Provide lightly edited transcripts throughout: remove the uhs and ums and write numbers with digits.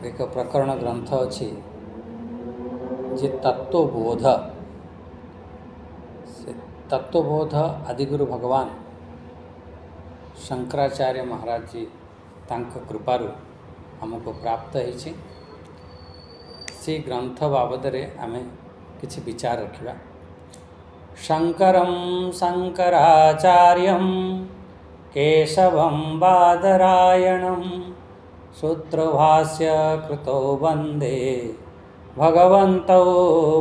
एक प्रकरण ग्रंथ अच्छी जे तत्वबोध से तत्वबोध आदिगुरु भगवान शंकराचार्य महाराज जी तांको कृपारु हमको प्राप्त होइछि। से ग्रंथ बाबद आमे किछि विचार रखिबा। शंकरं शंकराचार्यं केशवं बादरायणं सूत्रभाष्य कृतो वंदे भगवन्तौ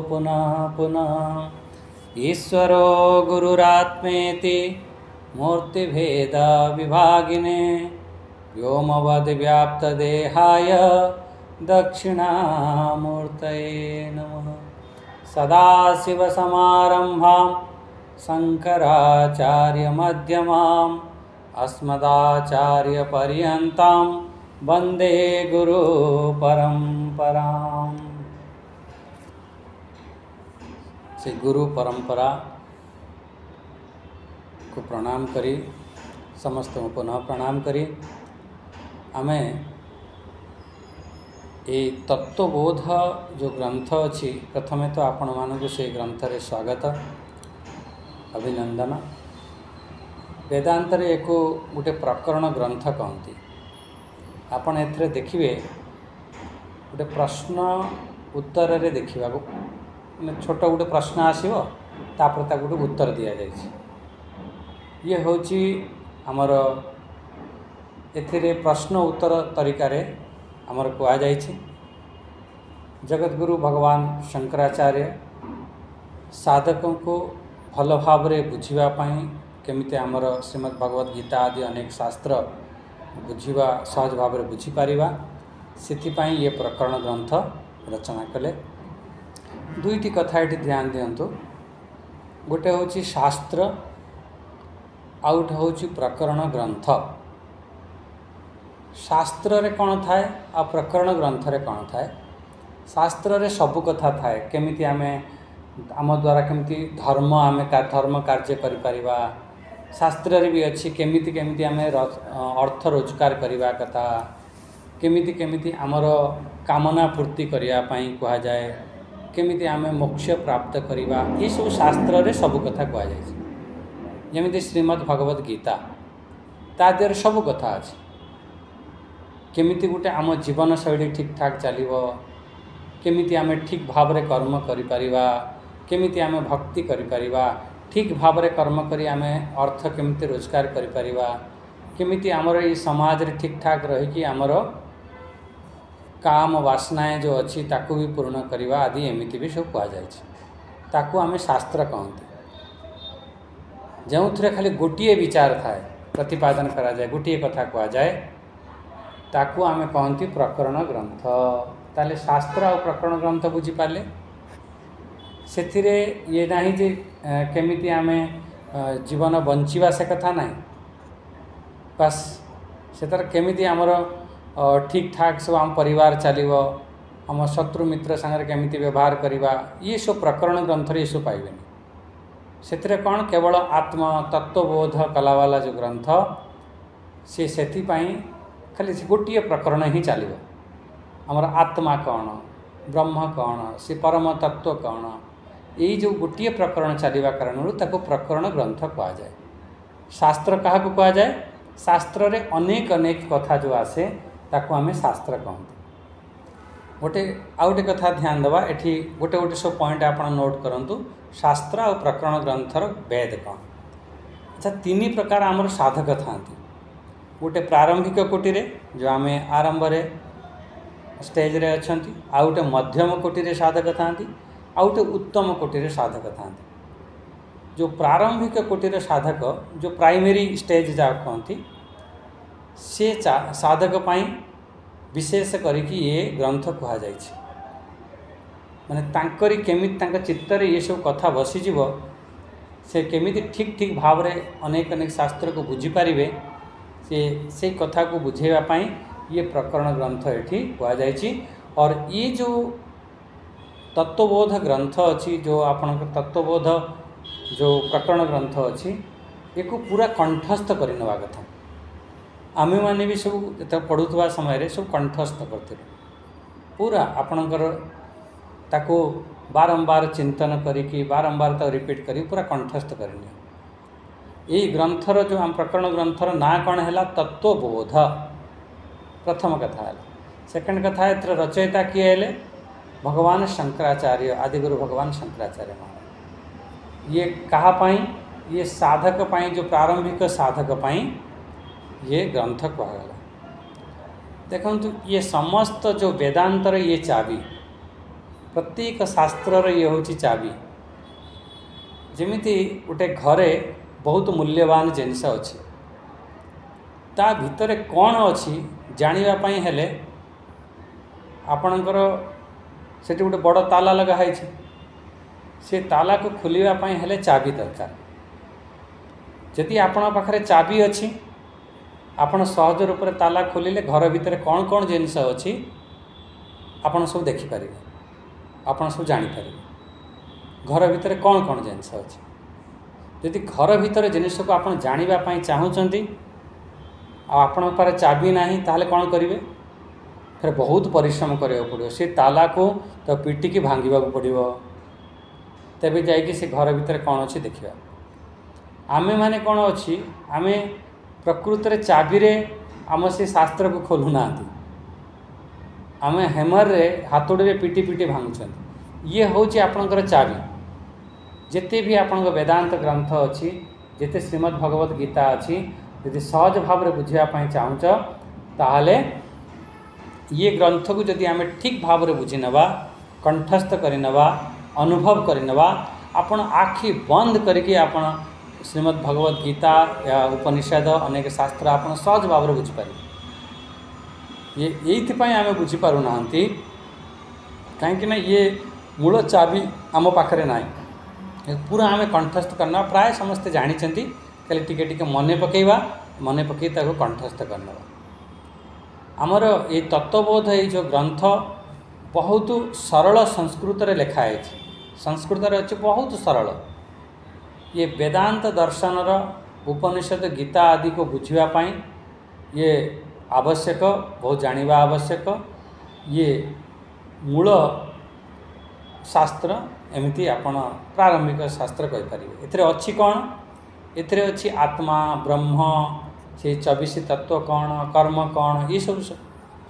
पुनः पुनः। ईश्वरो गुरुरात्मेति मूर्तिभेद विभागिने व्योमवद्व्याप्तदेहाय दक्षिणामूर्तये नमः। सदाशिवसमारम्भां शंकराचार्यमध्यमाम् अस्मदाचार्यपर्यन्तां वन्दे गुरुपरम्पराम्। से गुरु परंपरा को प्रणाम करी समस्त पुनः प्रणाम करी आमे ये तत्वबोध जो ग्रंथ अच्छी प्रथमे तो आपण मानक से ग्रंथ रे स्वागत अभिनंदन। वेदांत रे एक गोटे प्रकरण ग्रंथ कहती आपण एथरे देखिए गोटे प्रश्न उत्तर रे देखा छोट गोटे प्रश्न आसो तापर गोटे उत्तर दि जाए। ये हूँ आमर एथिरे प्रश्न उत्तर तरीका रे आमर कह जगतगुरु भगवान शंकराचार्य साधकों को भल भाव बुझापी केमिति आमर श्रीमद् भगवद गीता आदि अनेक शास्त्र बुझा सहज भाव बुझीपर से ये प्रकरण ग्रंथ रचना कले। दुईटी कथा ये ध्यान दिंतु। गोटे हूँ शास्त्र आउ गोटे हूँ प्रकरण ग्रंथ। शास्त्र रे कौन थाए आ प्रकरण ग्रंथ रे कौन थाए। शास्त्र रे सबु कथा थाए केमिति आमे आम द्वारा केमिति धर्म आमे धर्म कार्य करि परिबा। शास्त्र रे भी अच्छी केमिति केमिति आमे अर्थ रोजगार करिबा कथा केमिति केमिति आमर कामना पूर्ति करिया पई कहा जाए केमिति आमे मोक्ष प्राप्त करिबा। ये सब शास्त्र रे सबु कथा कहा जाए। जेमिति श्रीमद् भगवद गीता ता देर सबु कथा अछि केमिति गोटे आम जीवन शैली ठीक ठाक चलिबो केमिति आमे ठीक भाव रे कर्म करि परिबा केमिति आमे भक्ति करि परिबा ठीक भाव रे कर्म करी आमे अर्थ केमिति रोजगार करि परिबा केमिति आमर ये समाज रे ठीक ठाक रही कि आमर काम वासनाएं जो अच्छी ताकू भी पूर्ण करवा आदि एमिति भी सब कह जाए। ताकू आमे शास्त्र कहते जो थे खाली गोटे विचार थाए प्रतिपादन करा जाए गोटे कथा कह जाए ताकू आमे कहती प्रकरण ग्रंथ। ताले शास्त्र और प्रकरण ग्रंथ बुझीपारे से ये ना जे केमिति आमे जीवन बंचिवा से कथा ना बस से तार केमिति आमर ठीक ठाक सब आम परिवार चलो आम शत्रु मित्र सागर केमिति व्यवहार करवा ये सब प्रकरण ग्रंथ ये सब पाइबे से कौन केवल आत्म तत्वबोध कलावाला जो ग्रंथ सी से खाली गोटे प्रकरण ही चलो आमर आत्मा कौन ब्रह्म कौन से परम तत्व कौन यही जो गोटे प्रकरण चलवा कारण ताको प्रकरण ग्रंथ कह जाए। शास्त्र क्या कह जाए शास्त्र रे अनेक अनेक कथा जो आसे ताको आमे शास्त्र कहते। गोटे आउ गोटे कथा ध्यान देवा एठी गोटे गोटे सब पॉइंट आप नोट करंतु। शास्त्र और प्रकरण ग्रंथर भेद कौन। अच्छा तीन प्रकार आमर साधक था गोटे प्रारंभिक कोटि जो आमे आरंभ रे स्टेज रे अच्छंती आ गोटे मध्यम कोटि रे साधक था आ गोटे उत्तम कोटि रे साधक था। जो प्रारंभिक कोटि रे साधक जो प्राइमरी स्टेज जा कहती से साधक पाई विशेष करिकी ये ग्रंथ कह जाए माने तांकरी केमिति तांका चित्तर ये सब कथा बसीजीव से केमिति ठीक ठीक भाव रे अनेक अनेक शास्त्र को बुझी पारिबे से कथा को बुझेवा पाई ये प्रकरण ग्रंथ एठी कह जाए। और ये जो तत्वबोध ग्रंथ अच्छी जो आपन तत्वबोध जो प्रकरण ग्रंथ अच्छी एक पूरा कंठस्थ करवा कथा आमे माने भी सब पढ़ुवा समय रे सब कंठस्थ करते पूरा आपणकर ताको बारंबार चिंतन करिकी बारंबार तो रिपीट करी पूरा कंठस्थ करनी। यही ग्रंथर जो आम प्रकरण ग्रंथर ना कौन है तत्वबोध प्रथम कथा है। सेकंड कथा एथर रचयिता किए हेले भगवान शंकराचार्य आदिगुरु भगवान शंकराचार्य महाराज। ये कहा पाई ये साधक पाई जो प्रारंभिक साधक पाई ये ग्रंथ कहगला। देखु ये समस्त जो वेदांतर ये चाबी प्रत्येक शास्त्र ये हूँ चाबी। जमीती गोटे घरे बहुत मूल्यवान जिनस अच्छी ता भितर कौन अच्छी जानापी हेले आपणकर से गोटे बड़ ताला लगाई से ताला को खोलवाई हेले चाबी दरकार। जदि आपण पाखरे चाबी अच्छी आपण सहज रूप से ताला खोलिले घर भितर कौन कौन जिनस अच्छी आपण सब देखिपारे आपण सब जानीपारे घर भितर कौन कौन जिनस अच्छी। यदि घर भितर जिनिस को आप जानापी चाहूँगी आपण पारे चाबी नहीं ताहले कौन करेंगे फिर बहुत परिश्रम करा पड़ो से ताला को तो पिटिकी भांगा पड़ो तेबे जाइए से घर भितर कौन अच्छी देखा। आमे माने कौन अच्छी आमे प्रकृत रे चाबी रे आम से शास्त्र को खोलुना आमे हेमर रे हाथोड़ी रे पिटी पिटी भांगुं। ये हूँ आपणकर चाबी। जिते भी आपण वेदांत ग्रंथ अच्छी जिते श्रीमद् भगवत गीता अच्छी यदि सहज भाव में बुझापी चाहूच ताहले ये ग्रंथ को जदि आम ठीक भाव में बुझी नवा कंठस्थ करनवा अनुभव करनवा आपण आखि बंद करके आपण श्रीमद् भगवत गीता या उपनिषद अनेक शास्त्र आप सहज भाव में बुझीपारे। ये आम बुझीपारूना कहीं ये मूल चाबी आम पाखरे ना पूरा आम कंठस्थ करना प्राय समस्ते जानते खाली टिके टिके मन पकेवा मन पकई कंठस्थ करना। आमर ये तत्वबोध ये जो ग्रंथ बहुत सरल संस्कृत रे लिखाई संस्कृत रे अच्छे बहुत सरल। ये वेदांत दर्शन उपनिषद गीता आदि को बुझापी ये आवश्यक बहुत जानिबा आवश्यक। ये मूल शास्त्र एमती आपण प्रारंभिक शास्त्र कहींपारे। एथिरे अच्छी कौन एथिरे अच्छी आत्मा ब्रह्म से 24 तत्व कौन कर्म कौन ये सब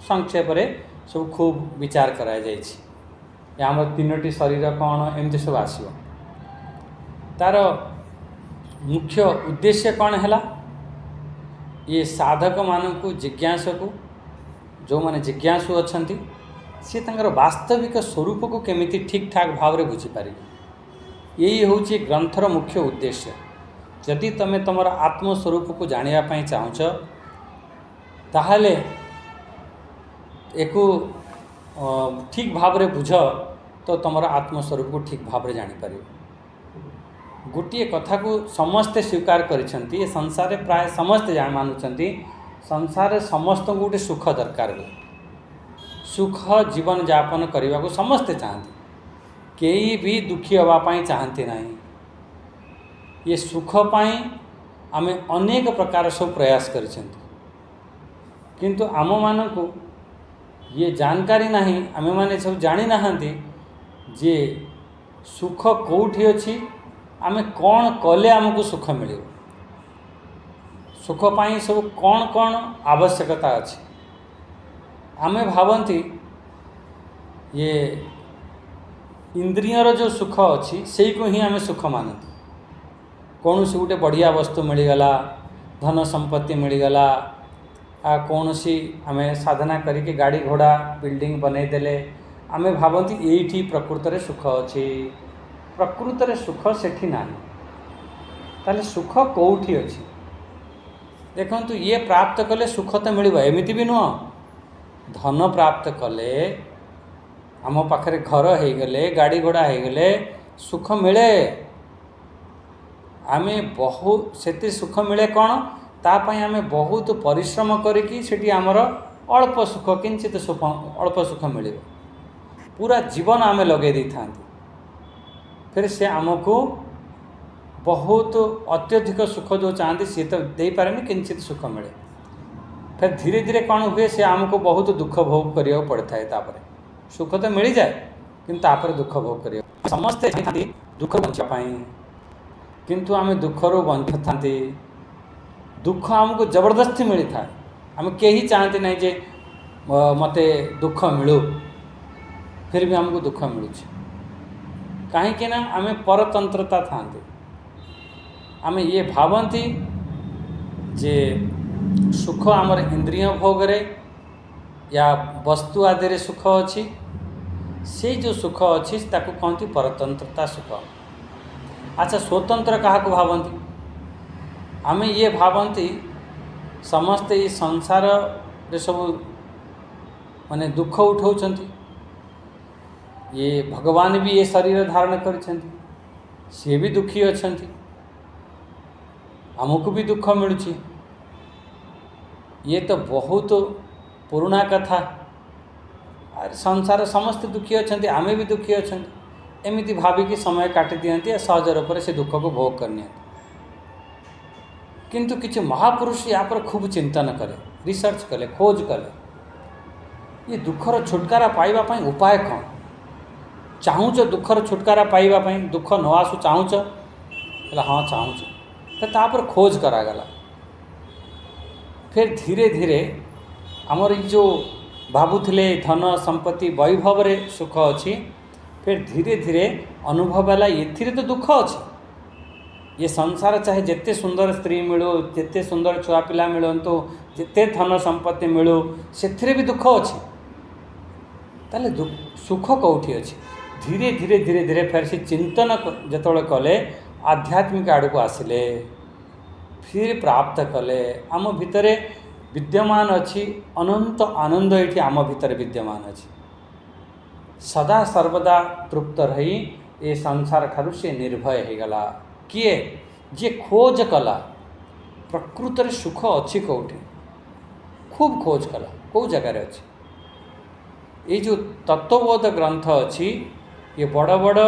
संक्षेप सब खूब विचार करा जाइए। आम 3टी शरीर कौन एमती सब आसो तार मुख्य उद्देश्य कौन है ये साधक मानू जिज्ञासु को जो माने जिज्ञासु अच्छा सी तंकर वास्तविक स्वरूप को केमिति ठीक ठाक भाव में बुझीपारे। यही हूँ ग्रंथर मुख्य उद्देश्य। जदि तुम तुम आत्मस्वरूप को जानापी चाहूच ताहले एक ठीक भाव में बुझ तो तुम आत्मस्वरूप को ठीक भाव में जानीपर। गोटे कथा को समस्ते स्वीकार करिसेंती ये संसार में प्राय समस्ते मानुंट संसार समस्त को गोटे सुख दरकार हुए सुख जीवन यापन करने को समस्ते चाहते कई भी दुखी होगापाई चाहते ना। ये सुख पाई आमे अनेक प्रकार सब प्रयास किंतु आम मान को ये जानकारी नहीं आमे माने सब जानी नाहंती जे सुख कोठी अछि आमे कौन कले आमको सुख मिले सुख पाई सब कौन कौन आवश्यकता अच्छी। आमे भावती ये इंद्रियर जो सुख अच्छी से को ही आमे सुख मानती। कौन सी गोटे बढ़िया वस्तु मिलगला धन संपत्ति मिलगला कौन सी आम साधना करके गाड़ी घोड़ा बिल्डिंग बनईदेले आमे भावती यही प्रकृत रे सुख अच्छी। प्रकृत रे सुख सेठी ना ताले सुख कौठी अच्छी देखंतु ये प्राप्त कले सुख तो मिल एमती भी नुह। धन प्राप्त कले आम पाखरे घर हो गले गाड़ी घोड़ा हो गले सुख मिले आमे बहुत से सुख मिले कौन तापाई आमे बहुत परिश्रम करिकी सेठी आमर अल्प सुख किंचित सुख अल्प सुख मिले पूरा जीवन आमे लगे दी था फिर से आमको बहुत अत्यधिक सुख जो चाहती सी तो दे पारे किंचित सुख मिले फिर धीरे धीरे कौन हुए से आमको बहुत दुख भोग करिया पड़ता है तापर सुख तो मिल जाए किंतु तापर दुख भोग कर समस्ते दुख बचापी किंतु आम दुखर बंध था दुख आमको जबरदस्ती मिली था आम कहीं चाहते नहीं जे मत दुख मिलू फिर भी आमको दुख मिलूँ कहीं ना आम परतंत्रता था आम ये भावती जे सुख आमर इंद्रिय भोग रे या वस्तु आदि रे सुख अच्छी से जो सुख अच्छी ताकू कहती परतंत्रता सुख। अच्छा स्वतंत्र क्या भावती आम ये भावती समस्ते ये संसार रे सब माने दुख उठाउछन्ति ये भगवान भी ये शरीर धारण करिछन्ति सी भी दुखी अच्छन्ति आमको भी दुख मिलुछि ये तो बहुत पुराना कथा संसार समस्त दुखी अच्छन्ति आमे भी दुखी अच्छन्ति एमिति भाविकी समय काटि दियन्ति सहज रूप से दुख को भोग करनी किंतु किसी महापुरुष या पर खूब चिंतन कले रिसर्च कले खोज कले ये दुखर छुटकारा पाइबा पई उपाय कौन चाहूच दुखर छुटकारा पाइबा पई दुख न आसु चाहूच हाँ चाहूच तो तापर खोज करागला फिर धीरे धीरे आमर ये जो भावुले धन संपत्ति वैभव रे सुख अच्छी फिर धीरे धीरे अनुभव है ये तो दुख अच्छी ये संसार चाहे जिते सुंदर स्त्री मिलू जिते सुंदर छुआ पिला मिलतु जिते धन संपत्ति मिलू से भी दुख अच्छी ताले सुख कौटी अच्छी धीरे धीरे धीरे धीरे फिर से चिंतन जो कले आध्यात्मिक आड़ को आसिले फिर प्राप्त कले आम भितर विद्यमान अच्छी अनंत आनंद ये आम भितर विद्यमान अच्छी सदा सर्वदा तृप्त रही ये संसार ठारू से निर्भय हो गला किए जे खोज कला प्रकृत रे सुख अच्छी कौटी खूब खोज कला कौ जगार अच्छी ये जो तत्वबोध ग्रंथ अच्छी ये बड़ बड़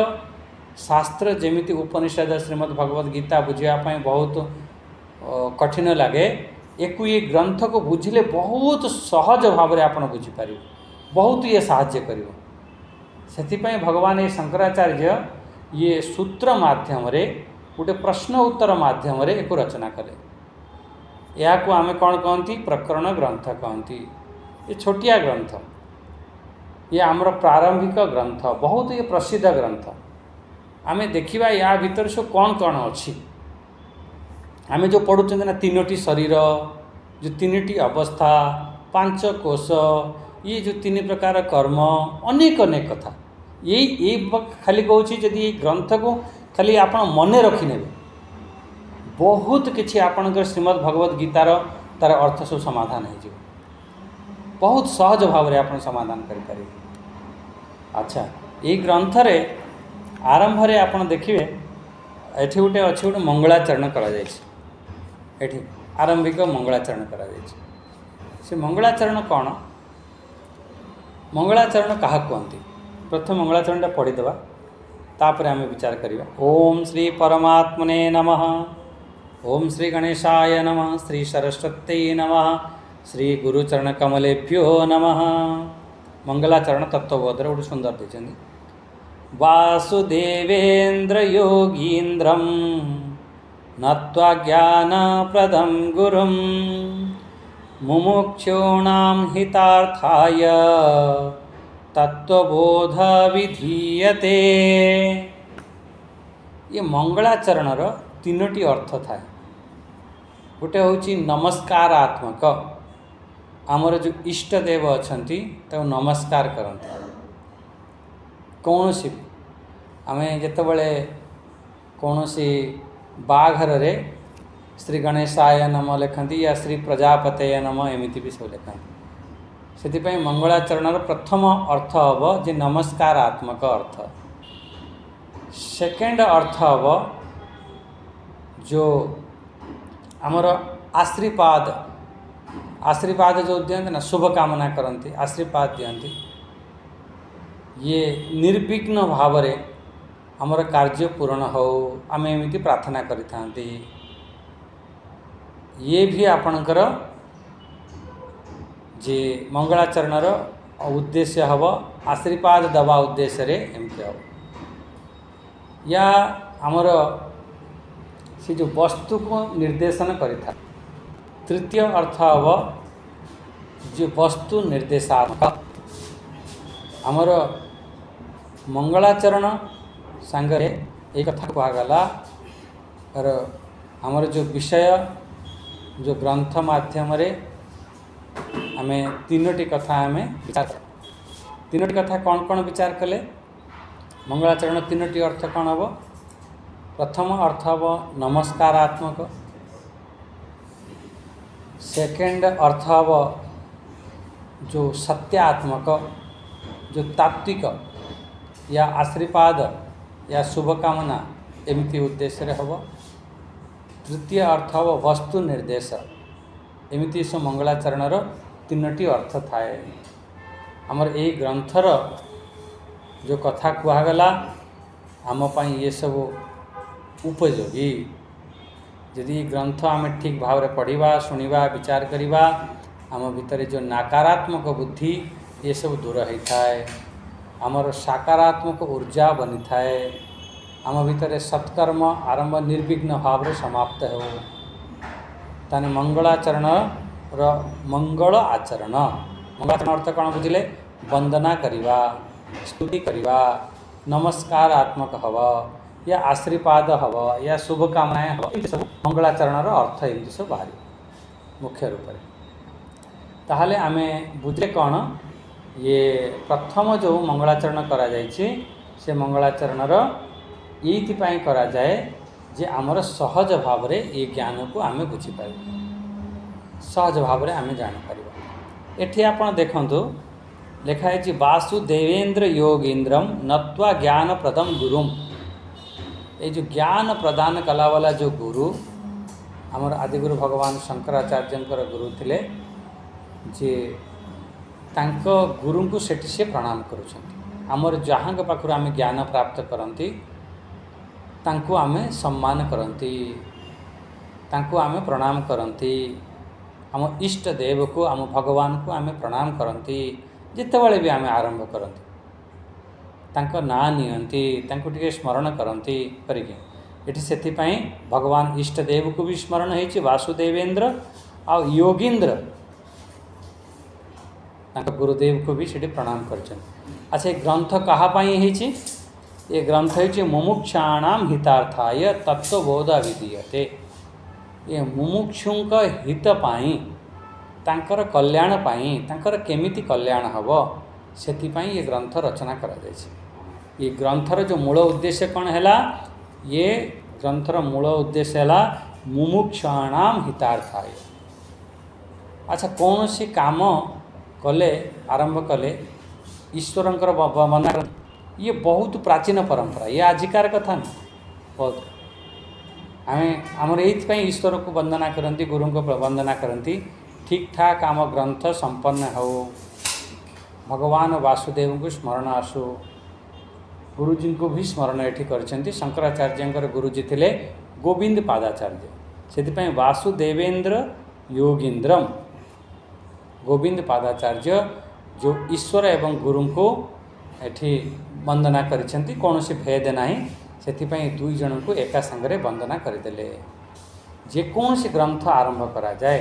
शास्त्र जमीती उपनिषद श्रीमद् भगवद गीता बुझापी बहुत कठिन लगे एक ये ग्रंथ को बुझिले बहुत सहज भाव में आप बुझीपार बहुत ये साहाय्य कर भगवान ये शंकराचार्य ये सूत्र माध्यम गोटे प्रश्न उत्तर माध्यम एक रचना कले या आम कौन कहती प्रकरण ग्रंथ कहती ये छोटिया ग्रंथ ये आमर प्रारंभिक ग्रंथ बहुत ये प्रसिद्ध ग्रंथ आम देखा या भीतर सब कौन कौन अच्छी आम जो पढ़ुं ना तीनोटी शरीर जो तीनोटी अवस्था पांच कोश ये जो तीन प्रकार कर्म अनेक अनेक कथा ये खाली कहूँ जदि ये ग्रंथ को खाली आप मन रखिने बहुत किसी आपणकर श्रीमद् भगवद गीतार तार अर्थ सब समाधान हो बहुत सहज भाव में आप समाधान करें। अच्छा ये ग्रंथ रे आरंभ रे आप देखिए एठी गोटे अच्छे गोटे मंगलाचरण करा एठी आरंभिक मंगलाचरण करा से मंगलाचरण कौन मंगलाचरण क्या कहती प्रथम मंगलाचरण पढ़ीदे तापर आम विचार करवा। ओम श्री परमात्मने नमः ओम श्री गणेशाय नमः श्री सरस्वत्यै नमः श्री गुरुचरण कमलेभ्यो नमः। मंगलाचरण तत्वबोध गोटे सुंदर देखते वासुदेवेन्द्र योगीन्द्रम नत्वा ज्ञानप्रदं गुरुं मुमुक्षूणां हितार्थाय तत्वबोध विधीयते। ये मंगलाचरणर तीनोटी अर्थ थाए गोटे हूँ नमस्कारात्मक आमर जो इष्ट देव अच्छी नमस्कार करते कौन सी आम जितेबले कौन सी बाघर रे श्री गणेशाय नम लिखती या श्री प्रजापतय नम एमती भी सब लिखती से मंगलाचरण प्रथम अर्थ हम जे नमस्कारात्मक अर्थ सेकेंड अर्थ हम जो आमर आशीर्वाद आशीर्वाद जो दिखते ना शुभ कामना करती आशीर्वाद दिखती ये निर्विघ्न भाव रे आमर कार्य पूर्ण हो आम एमती प्रार्थना करि ये भी आपणकर जे मंगलाचरणर उद्देश्य हम आशीर्वाद दवा उद्देश्य रे एमती हम या आमर से जो वस्तु को निर्देशन करिथा। तृतीय अर्थ हम जो वस्तु निर्देशात्मक आमर मंगलाचरण सांगरे एक कथा कहगला और आमर जो विषय जो ग्रंथ माध्यम रे आमे तीनोटी कथा आमे विचार तीनोटी कथा कौन कौन विचार कले मंगलाचरण तीनोटी अर्थ कौन हम। प्रथम अर्थ हम नमस्कारात्मक, सेकेंड अर्थ हम जो सत्यात्मक जो तात्विक या आशीर्वाद या शुभकामना एमती उद्देश्य रे हम। तृतीय अर्थ हम वस्तु निर्देश एमती सब मंगलाचरण तीनोटी अर्थ थाए। आमर यही ग्रंथर जो कथा कहगला आम पाई ये सब उपयोगी। यदि ग्रंथ आम ठीक भाव में पढ़ा शुणा विचार करवा आम भितर जो नकारात्मक बुद्धि ये सब दूर होता है, आमर सकारात्मक ऊर्जा बनी थाए, आम भितर सत्कर्म आरंभ निर्विघ्न भाव में समाप्त हो। ताने मंगलाचरण मंगल आचरण मंगलाचरण अर्थ कौन बुझिले वंदना करवा स्तुति करवा नमस्कारात्मक हव या आशीर्वाद हव या शुभकामनाएं हव सब मंगलाचरण अर्थ एमती सब बाहरी मुख्य रूप से। ताहले आमे बुझे कौन ये प्रथम जो मंगलाचरण करा जायछि से मंगलाचरण ये करा जाए जे आमर सहज भाव रे ये ज्ञान को आमे बुझी पार सहज भाव रे आमे जान पारिबा। एठी आपण देखंतु लिखा है वासुदेवेन्द्र योगींद्रम नत्वा ज्ञान प्रदम गुरुम। ये जो ज्ञान प्रदान कला वाला जो गुरु आमर आदिगुरु भगवान शंकराचार्य गुरु थिले जे तांको गुरु को सेठी से प्रणाम करुछंती। आमर जहाँ के पाखुर आमे ज्ञान प्राप्त करंती तांको आमे सम्मान करंती, तांको आमे प्रणाम करंती। आम इष्ट देव को आम भगवान को आमे प्रणाम करंती। जितेबाला भी आमे आरंभ करंती तांको ना नियंती तांको टिके स्मरण करंती करिके एठी सेथिपाई भगवान इष्ट देव को भी स्मरण होइछि वासुदेवेन्द्र आ योगींद्र तांको गुरुदेव को भी सेठी प्रणाम करछन। अच्छा ग्रंथ कहा पाई होइछि ये ग्रंथ होइछि मुमुक्षाणाम हितार्थाय तत्वबोध विधीयते। ये मुमुक्षुंक हित पाई तांकर कल्याण पाई तांकर केमिति कल्याण हब सेथिपाई ये ग्रंथ रचना करा जायछि। ये ग्रंथर जो मूल उद्देश्य कौन है ये ग्रंथर मूल उद्देश्य है मुमुक्षाणाम हितार्थाय। अच्छा कौन सी काम कले आरंभ कले ईश्वरंकर वंदना ये बहुत प्राचीन परंपरा ये आजिकार कथा नहीं बहुत आमर ये ईश्वर को वंदना करती गुरु को वंदना करती ठीक ठाक आम ग्रंथ संपन्न हो भगवान वासुदेव को स्मरण आसु। गुरुजी को भी स्मरण ये कर शंकराचार्य गुरुजी थे गोविंद पादाचार्य से वासुदेवेन्द्र योगींद्रम गोविंद पादाचार्य जो ईश्वर एवं गुरु को एठी वंदना करिसेंती कौन सी भेद नहीं से दुई जन को एका संगे वंदना करदेले। जेकोसी ग्रंथ आरंभ करा जाए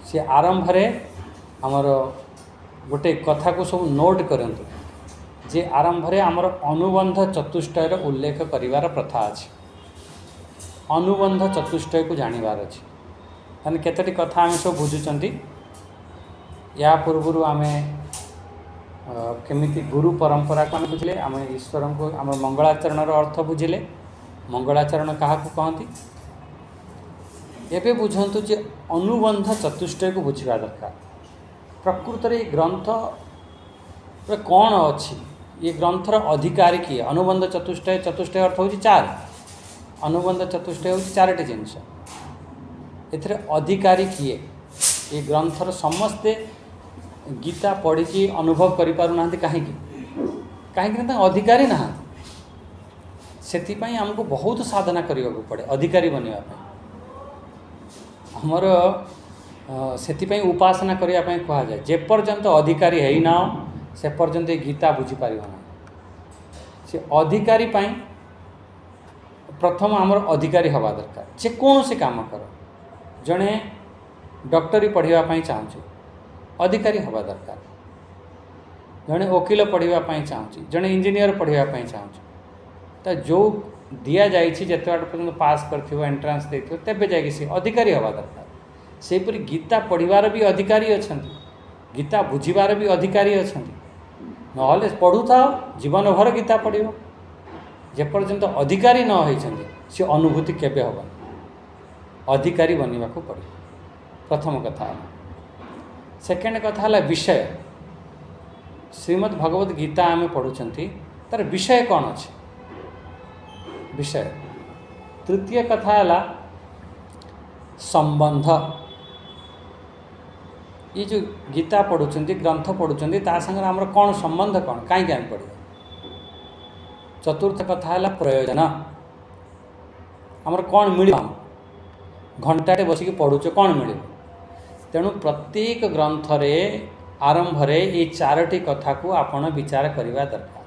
से आरंभ रे आमर गोटे कथा को सब नोट करंतु जे आरंभ रे आमर अनुबंध चतुष्टय उल्लेख करिवार प्रथा अछि। अनुबंध चतुष्टय को जानिबार अछि ताने केतटी कथा आमे सब बुझुचंती। या पूर्व आमे केमिति गुरु परंपरा को आम बुझिले आम ईश्वर को आम मंगलाचरण अर्थ बुझिले मंगलाचरण क्या कहती एवं बुझंतु जे अनुबंध चतुष्टय को बुझा दरकार। प्रकृत में ग्रंथ कौन अच्छी ये ग्रंथर अधिकारी किए अनुबंध चतुष्टय चतुष्टय अर्थ हूँ चार अनुबंध चतुष्टय हूँ चारोटी जिनस ए अधिकारी किए ये ग्रंथर समस्ते गीता पढ़ी अनुभव करें कहीं अधिकारी ना से आमको बहुत साधना करने को पड़े अधिकारी बनवाई। हमर से उपासना करने कहुए जेपर्यंत अधिकारी है ना से पर्यंत गीता बुझीपार ना से अधिकारी प्रथम आमर अधिकारी हवा दरकार जेकोसी काम कर जड़े डॉक्टरी पढ़ाई चाहूँ अधिकारी हवा दरकार जड़े वकिल पढ़ाई चाहूँ जड़े इंजीनियर पढ़ाई चाहूँ तो जो दि जाए जिते बाट पर्यटन पास कर एंट्रांस दे तेज जा अधिकारी हवा दरकार सेपरी गीता पढ़वार भी अधिकारी अच्छा गीता बुझीबार भी अधिकारी अच्छा ना पढ़ु था जीवन भर गीता पढ़ जेपर्यंत अधिकारी न होती सी अनुभूति केबे हम अधिकारी बनवा को पड़े प्रथम कथा सेकेंड कथा विषय श्रीमद् भगवद गीता आम पढ़ुं तार विषय कौन अच्छे विषय तृतीय कथा है संबंध ये जो गीता पढ़ुं ग्रंथ पढ़ुं तांगे आमर कौन संबंध कौन कहीं आम पढ़ चतुर्थ कथा है प्रयोजन आमर कौन मिल घंटाटे बसिक पढ़ुच कौन मिल तेणु प्रत्येक ग्रंथ आरंभ ये चारोटी कथा को आपण विचार करने दरकार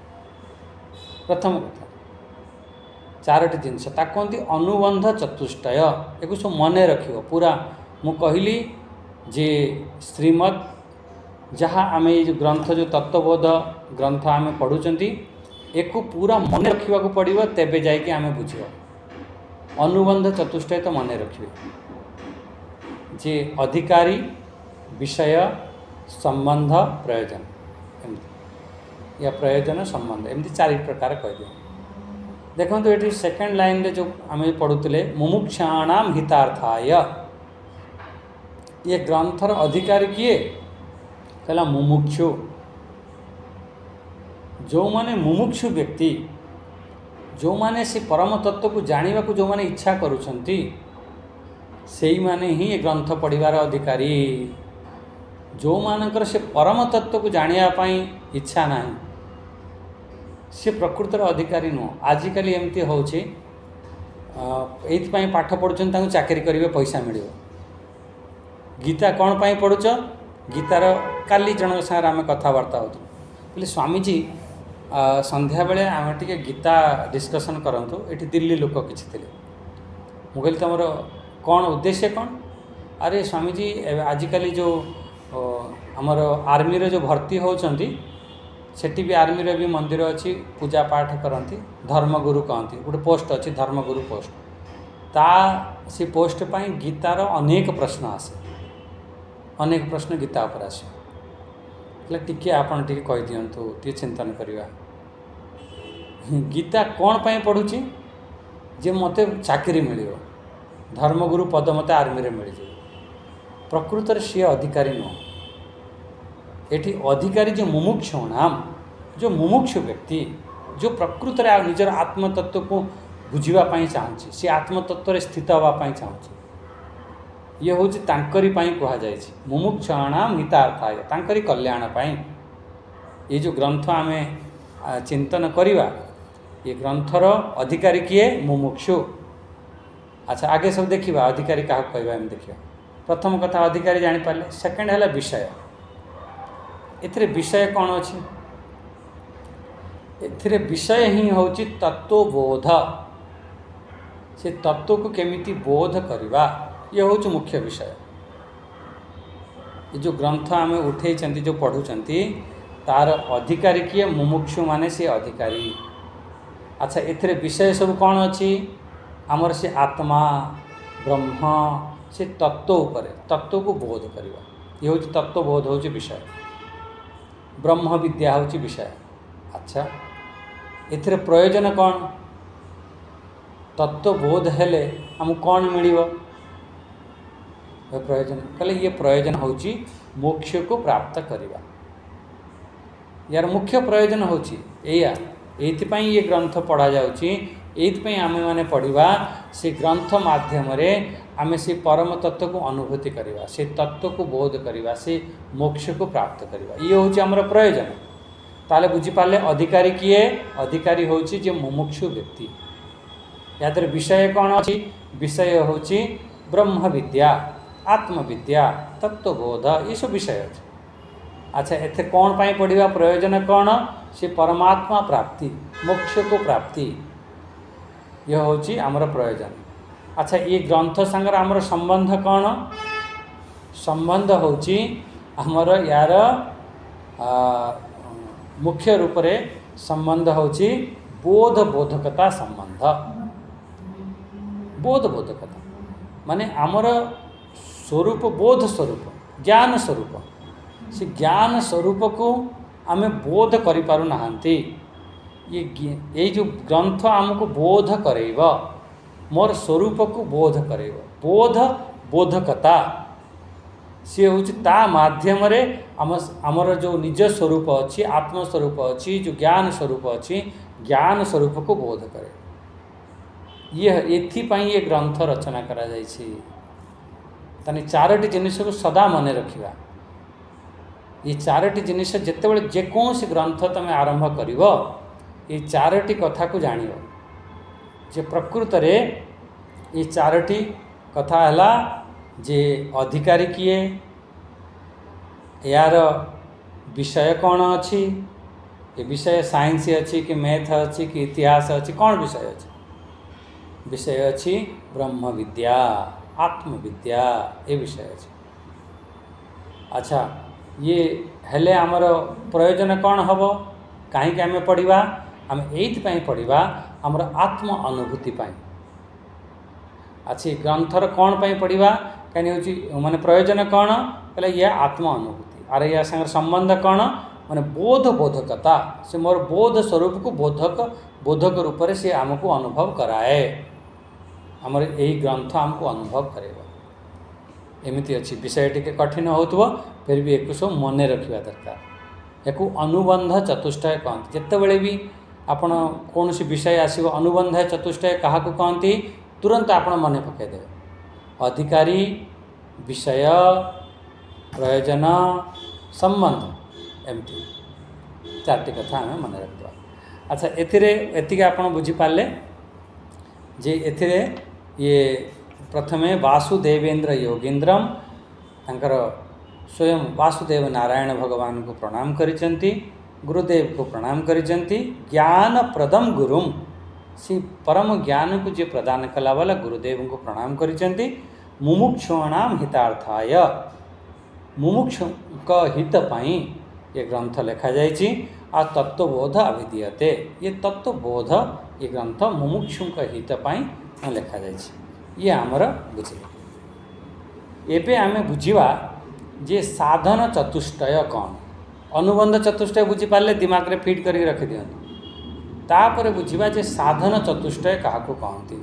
प्रथम कथा चारोटी जिनस कहती अनुबंध चतुष्टय एक सब मन रख पूरा मु कहली जे श्रीमद जहाँ आम ये ग्रंथ जो तत्वबोध ग्रंथ आम पढ़ुं एक पूरा मन रखा पड़ो तेबे जाइए आम बुझ अनुबंध चतुष्टय तो मन रखिए जे अधिकारी विषय संबंध प्रयोजन एमती या प्रयोजन संबंध एमती चार प्रकार कह देखो तो ये सेकेंड लाइन रे जो आम पढ़ुले मुमुक्षाणाम हितार्थाय ये ग्रंथर अधिकारी किए कहला मुमुक्षु जो माने मुमुक्षु व्यक्ति जो माने से परम तत्व को जानिबा को जो माने इच्छा करुछंती सेई माने ही ये ग्रंथ पढ़िबार अधिकारी जो मानकर से परम तत्व को जानिया पाई इच्छा नाही से प्रकृतर अधिकारी नुह आजिकल एमती होछि एइथपाई पाठ पढ़ुछन तांको चाकरी करिवे पैसा मिलियो गीता कौन पाई पढ़ुच गीतार काली जन सागर आम कथबार्ता होतु बोले स्वामीजी संध्या बेले आम टे गीता डिस्कसन करंतु एठी दिल्ली लोक किछि थिले मु कहली तमर कौन उद्देश्य कौन अरे स्वामीजी आजिकल जो आमर आर्मी रे जो भर्ती होचंती सेठी भी आर्मी रे भी मंदिर अच्छी पूजा पाठ करती धर्मगुरु कहती गोटे पोस्ट अच्छी धर्मगुरु पोस्ट ता से पोस्ट पाई गीतार अनेक प्रश्न आसे अनेक प्रश्न गीता उपर आसे टिके आपन टिके कहि दियंतु टिके चिंतन करिवा गीता कौन पाई पढ़ुची जे मते चाकरी मिलियो धर्मगुरु पद मते आर्मी रे मिल जाए प्रकृत रे सी अधिकारी नुह एठी अधिकारी जो मुमुक्षु नाम जो मुमुक्षु व्यक्ति जो प्रकृत रे निजर आत्मतत्व को बुझापी चाहूँगी सी आत्मतत्व रे स्थित हाँपाई चाहूँगी ये हूँ तांकरी कहुई मुमुक्षाणाम हितार्थाय तांकरी कल्याण पाई ये जो ग्रंथ आम चिंतन करवा ये ग्रंथर अधिकारी किए मुमुक्षु अच्छा आगे सब देखा अधिकारी क्या कहवा एम देखिए प्रथम कथा अधिकारी जानीपारे सेकेंड है विषय एथिरे विषय कौन अच्छी एथिरे विषय ही हूँ तत्वबोध से तत्व को केमिति बोध करवा ये हूँ मुख्य विषय ये जो ग्रंथ आम उठे जो पढ़ुंट तार अधिकारी किए मुमुक्षु माने से अधिकारी अच्छा एथिरे विषय सब कौन अच्छी आमर से आत्मा ब्रह्म से तत्व उपरे तत्व को बोध करवा ये हूँ तत्वबोध हूँ विषय ब्रह्म विद्या हूँ विषय अच्छा एथिरे प्रयोजन कौन तत्वबोध हेले आम कौन मिलिबो प्रयोजन कहले ये प्रयोजन हूँ मोक्ष को प्राप्त करवा यार मुख्य प्रयोजन हूँ या ये ग्रंथ पढ़ा जाउची एइथपई आमे माने पढ़िबा से ग्रंथ माध्यम रे आमे से परम तत्व को अनुभूति करवा से तत्व को बोध करवा से मोक्ष को प्राप्त करवा ये हूँ आमर प्रयोजन ताले बुझीपारे अधिकारी किए अधिकारी हूँ जे मुमुक्षु व्यक्ति या विषय कौन अच्छी विषय हूँ ब्रह्म विद्या आत्मविद्या तत्वबोध ये सब विषय अच्छे। अच्छा एथे कौन पाई पढ़ा प्रयोजन कौन से परमात्मा प्राप्ति मोक्ष को प्राप्ति यह हूँ आमर प्रयोजन। अच्छा ये ग्रंथ सांगर आमर संबंध कौन संबंध होची आमर यार मुख्य रूप रे संबंध होची बोध बोधकता संबंध। बोध बोधकता माने आमर स्वरूप बोध स्वरूप ज्ञान स्वरूप से ज्ञान स्वरूप को आमे बोध करि पारु नाहंती। ये जो ग्रंथ आमको बोध करेब मोर स्वरूप को बोध करेब बोध बोधकता सी हूँ ता माध्यम रे आमर जो निज स्वरूप अच्छी आत्मस्वरूप अच्छी जो ज्ञान स्वरूप अच्छी ज्ञान स्वरूप को बोध करे। ये ग्रंथ रचना करा जाइछि। तानी चारोटी जिनिस को सदा मन रखिबा। ये चारोटी जिनिस जेतेबेले जेकोसी ग्रंथ तमे आरंभ करिव ये चारोटी कथा को जानिव जे प्रकृत रे ये चारोटी कथा हला जे अधिकारी किए यार विषय कौन अच्छी ये विषय साइंस अच्छी कि मैथ अच्छी कि इतिहास अच्छी कौन विषय अच्छी विषय अच्छी ब्रह्म विद्या आत्मविद्या ये विषय अच्छी। अच्छा ये हेले आमर प्रयोजन कौन हम कहीं आम पढ़ा आम ये पढ़ा आमर आत्म अनुभूति पाई। अच्छी ग्रंथर कौन पाई पढ़ा कहीं हूँ माने प्रयोजन कौन कहले ये आत्म अनुभूति आर या संग संबंध कौन माने बोध बोधकता से मोर बोध स्वरूप को बोधक रूप से आमको अनुभव कराए। आमर यही ग्रंथ आमको अनुभव करेगा एमती अच्छी विषय टी कठिन हो फिर भी एक सब मन रखा दरकार। एक अनुबंध चतुष्टय कहते जितेबले भी आपण कौन विषय आसो अनुबंध चतुष्टय क्या कहती तुरंत आप मन पकईदे अधिकारी विषय प्रयोजन संबंध एमती चार्टी कथा आम मन रखा। अच्छा एति आप बुझीपारे जे एथिरे ये प्रथमे वासुदेवेंद्र योगींद्रम तांकर स्वयं वासुदेव नारायण भगवान को प्रणाम करिसेंती गुरुदेव को प्रणाम करिसेंती ज्ञान प्रदम गुरुम सी परम ज्ञान को जे प्रदान कला वाला गुरुदेव को प्रणाम करिसेंती मुमुक्षुणाम हितार्थाय मुमुक्षु का हित पाई ये ग्रंथ लिखा जाइछि आ तत्वबोध अभिधीयते ये तत्वबोध ये ग्रंथ मुमुक्षु का हित पाई लिखा जाइछि। ये आमर बुझे एबे आमे बुझिबा जे साधन चतुष्टय कौन अनुबंध चतुष्टय बुझी पारे दिमाग रे फिट करके रखि दियंतु तापर बुझिबा जे साधन चतुष्टय क्या कहती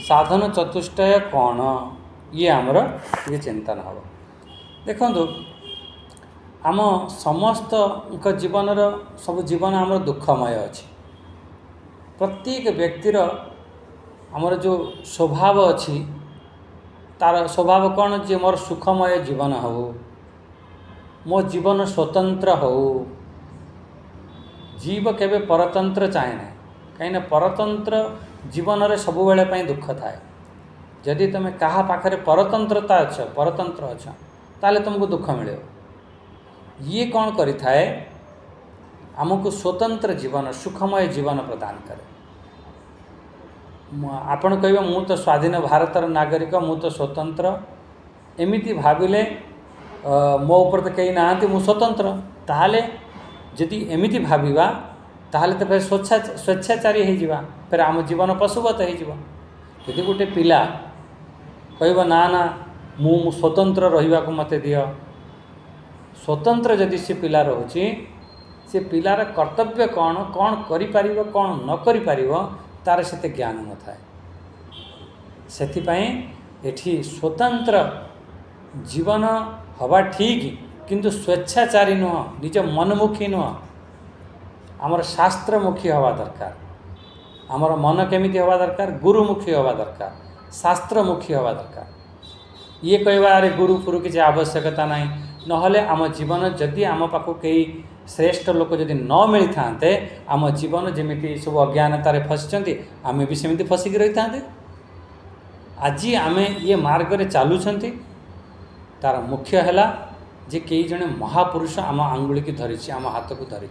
साधन चतुष्टय कौन ये आमर ये चिंतन हम देखु आम समस्त जीवन सब जीवन आम दुखमय अच्छी प्रत्येक व्यक्तिर आमर जो स्वभाव अच्छी तार स्वभाव कौन जे मोर सुखमय जीवन हो मो जीवन स्वतंत्र हो जीव केबे परतंत्र चाहे ना कहीं परतंत्र जीवन रे सब बेले दुख थाए जदि तुम क्या पाखरे परतंत्रता अच्छ परतंत्र अच्छ ताले तुमको दुख मिले ये कौन करिथाए आमको स्वतंत्र जीवन सुखमय जीवन प्रदान करे। आपण कहिबे मु तो स्वाधीन भारतर नागरिक मु तो स्वतंत्र एमिति भाविले मो ऊपर तो कहीं ना मु स्वतंत्र ताले जदि एमिति भाविबा ताले तो फिर स्वेच्छाचारी हो जावा फिर आम जीवन पशुवत हो यदि गोटे पिला कहब ना ना मु स्वतंत्र रहिबा को मते दियो स्वतंत्र जदि से पिला रोची से पिलार कर्तव्य कौन कौन करि परिबो कौन न करि परिबो तार सेते ज्ञान न थाए सेथिपाई एठी स्वतंत्र जीवन हवा ठीक किंतु स्वेच्छाचारी नुह निज मनमुखी नुह आमर शास्त्रमुखी हवा दरकार आमर मन केमिति हवा दरकार गुरुमुखी हवा दरकार शास्त्रमुखी हवा दरकार ये कहवा अरे गुरु फुरु किसी आवश्यकता ना नहले आम जीवन जदि आम पाखु कई श्रेष्ठ लोक जदि न मिली था आम जीवन जमी सब अज्ञानतार फसी आम भी सेमती फसिकी रही था आज आम ये मार्ग में चलुँच तार मुख्य है जे कई जने महापुरुष आम आंगुली की धरी आम हाथ को धरी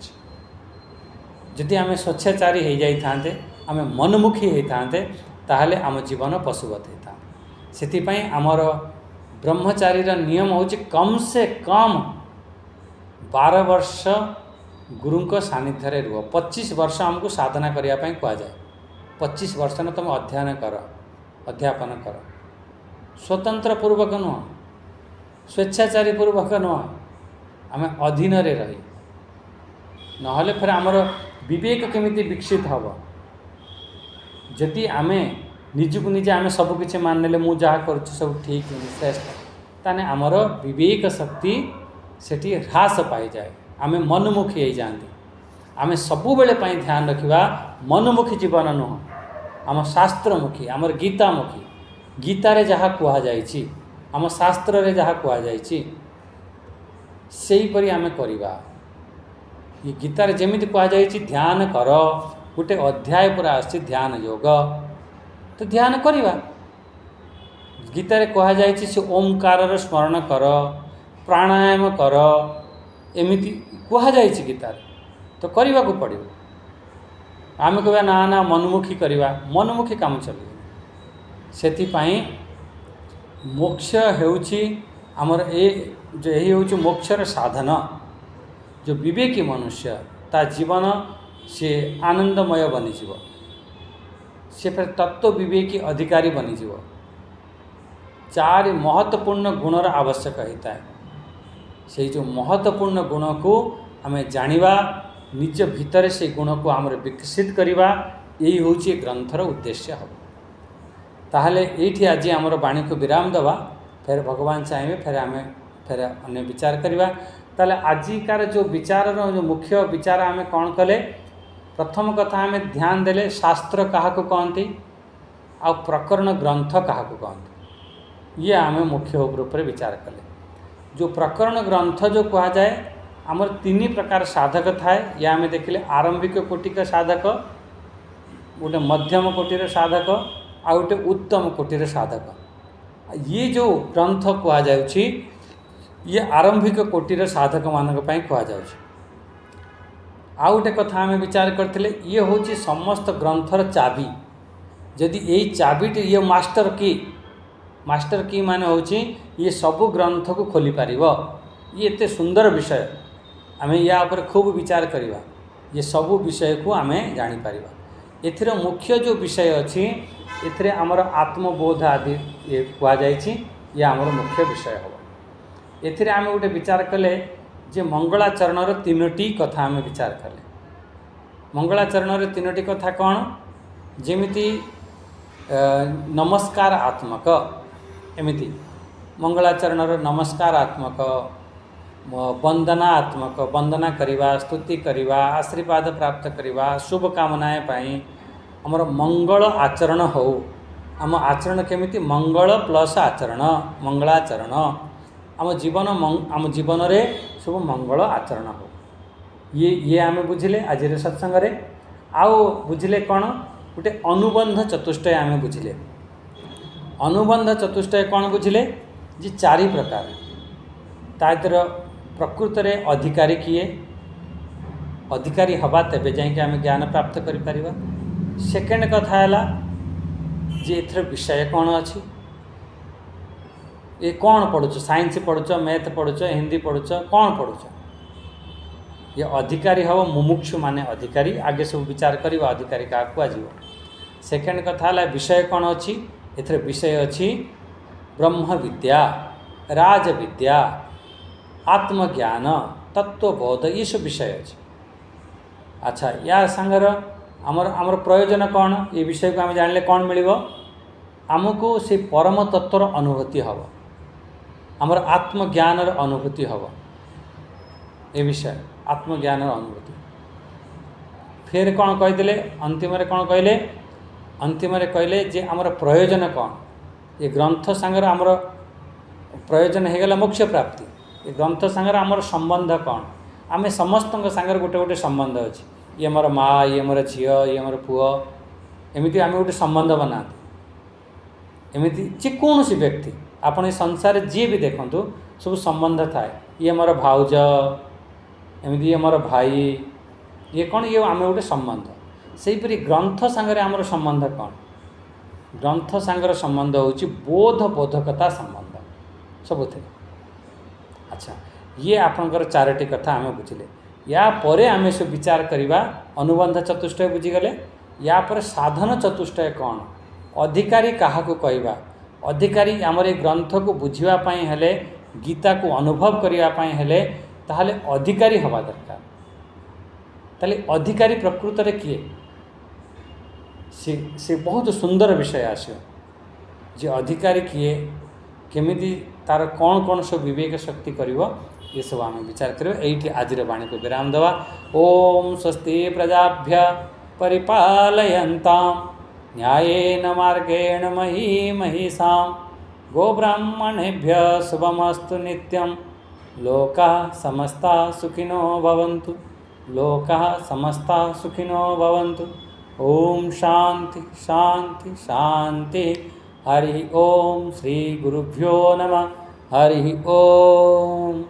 जदि आम स्वेच्छाचारी हो जाते आम मनमुखी होते ताहले आम जीवन पशुवत होता से आमर ब्रह्मचारी नियम हूँ कम से कम 12 वर्ष गुरु सानिध्य रुह 25 वर्ष आमको साधना करने कहुए 25 वर्ष न तुम अध्ययन कर अध्यापन कर स्वतंत्र पूर्वक नुह स्वेच्छाचारी पूर्वक नुह आम अधीन रही नहले फिर आमर विवेक केमिति विकसित हम जदि आम निजको निजे आम सबकि मानने मुझे जहाँ कर सब ठीक श्रेष्ठ ताने आमर विवेक शक्ति सेठी ह्रास पाई जाए आम मनमुखी हो जाती आम सबुबले ध्यान रखा मनमुखी जीवन नुह आम शास्त्रमुखी आमर गीतामुखी गीतारे जहाँ कहुई आम शास्त्र रे जहाँ कहुई सेहीपरि आम करवा ये गीतार जमी कहुई ध्यान कर गोटे अध्याय पूरा आसी ध्यान योग तो ध्यान करवा गीतार कहुई से ओंकार स्मरण कर प्राणायाम कर एमती कहुई गीतार तो करने को पड़ो आम कह ना ना मनमुखी करवा मनमुखी काम चल से मोक्ष होउछि आमर यही हूँ मोक्षर साधन जो विवेकी मनुष्य ता जीवन से आनंदमय बनीज से फिर तत्व विवेकी अधिकारी बनीज 4 महत्वपूर्ण गुणर आवश्यक होता है से जो महत्वपूर्ण गुण को आम जानिबा निज भितर से गुण को आमर विकसित करवा यही हूँ ग्रंथर उद्देश्य हम ताहले ये आज आमर वाणी को विराम दवा फिर भगवान चाहिए फिर आम फिर अन्य विचार करवा ताले आजिकार जो विचार जो मुख्य विचार आम कौन कले प्रथम कथा आम ध्यान देले शास्त्र क्या कहती आ प्रकरण ग्रंथ क्या कहती ये आम मुख्य रूप में विचार कले जो प्रकरण ग्रंथ जो कह जाए आमर 3 प्रकार साधक थाए या आम देखिले आरंभिक कोटिक साधक गोटे मध्यम कोटिर साधक आ गोटे उत्तम कोटिर साधक ये जो ग्रंथ कहुच्छी ये आरंभिक कोटिर साधक मानक कहुच्छे आ गोटे कथा आम विचार करते ये हूँ समस्त ग्रंथर चाबी जदि यही चाबीटी ये मास्टर की मान हूँ ये सबु ग्रंथ को खोली पार ये एते सुंदर विषय आम या ऊपर खूब विचार करवा ये सबु विषय को आम जापर एथिर मुख्य जो विषय अच्छी एथिरे आमर आत्मबोध आदि ये कहुई ये आमर मुख्य विषय हम एथिरे आम गोटे विचार कले जे मंगलाचरणर 3टी कथा आम विचार कले मंगलाचरणर 3टी कथा कौन जेमिति नमस्कार आत्मक एमिति मंगलाचरणर नमस्कार आत्मक वंदनात्मक वंदना करवा स्तुति करवा आशीर्वाद प्राप्त करवा शुभ कामनाएं पाई आमर मंगल आचरण हो आम आचरण केमिति मंगल प्लस आचरण मंगलाचरण आम जीवन रे सब मंगल आचरण हो ये आम बुझिले आज सत्संग रे आउ बुझिले कौन गोटे अनुबंध चतुष्टय आम बुझिले अनुबंध चतुष्टय कौन बुझिले जी 4 प्रकार तादर प्रकृत रे अधिकारी किए अधिकारी हवा तेबे जाइए आम ज्ञान प्राप्त करि सेकेंड कथा है जे एथर विषय कौन अच्छी ये कौन पढ़ुच साइंस पढ़ुच मैथ पढ़ुच हिंदी पढ़ुच कौन पढ़ुच ये अधिकारी हम मुमुक्षु माने अधिकारी आगे सब विचार करवा अधिकारी क्या कहुआ सेकेंड कथा है विषय कौन अच्छी एथर विषय अच्छी ब्रह्म विद्या राज विद्या आत्मज्ञान तत्वबोध ये सब विषय अच्छे अच्छा या सांगर आमर प्रयोजन कौन ये विषय को आम जानले कौन मिल आमको से परम तत्वर अनुभूति हम आमर आत्मज्ञान अनुभूति हम ये विषय आत्मज्ञान अनुभूति फिर कौन कहीदे अंतिम कौन कहले अंतिम कहले जे आमर प्रयोजन कौन ये ग्रंथ सांगर आमर प्रयोजन होगला मोक्ष प्राप्ति ये ग्रंथ सांगर आमर संबंध कौन आम समस्त सांगर गोटे गोटे संबंध अच्छी ये मोर माँ ये मोर झील ये मोर पुओ एमती आम गोटे संबंध बनाते एमती जेकोसी व्यक्ति आपण ए संसार जी भी देखु सब संबंध थाए ये मोर भाउज एमती ये मोर भाई ये कौन ये आम गोटे संबंध सेहीपरि ग्रंथ सांगरे आमर संबंध कौन ग्रंथ सांगर संबंध होची बोधकता संबंध सबुथे। अच्छा ये आपणकर चारोटी कथा आम बुझिले या परे आम सब विचार करवा अनुबंध चतुष्टय बुझीगले या पर साधन चतुष्टय कौन अधिकारी क्या कहवा अधिकारी आमर ए ग्रंथ को बुझापी हेले गीता को अनुभव करने हेले ताहले अधिकारी हवा दरकार ताले अधिकारी प्रकृत रे किए से बहुत सुंदर विषय आसो जे अधिकारी किए केमिति तार कौन कौन सब विवेक शक्ति करिवो ये सब आम विचार करिवो। एइठी आजिर वाणी को विराम देवा। ओम स्वस्ति प्रजाभ्य परिपालयन्तां न्यायेन मार्गेण मही महिषां गोब्राह्मणेभ्य शुभमस्तु नित्यं लोकाः समस्ताः सुखिनो भवन्तु लोकाः समस्ताः सुखिनो भवन्तु। ओम शांति शांति शांति। हरि ओम श्री गुरुभ्यो नमः। हरि ओम।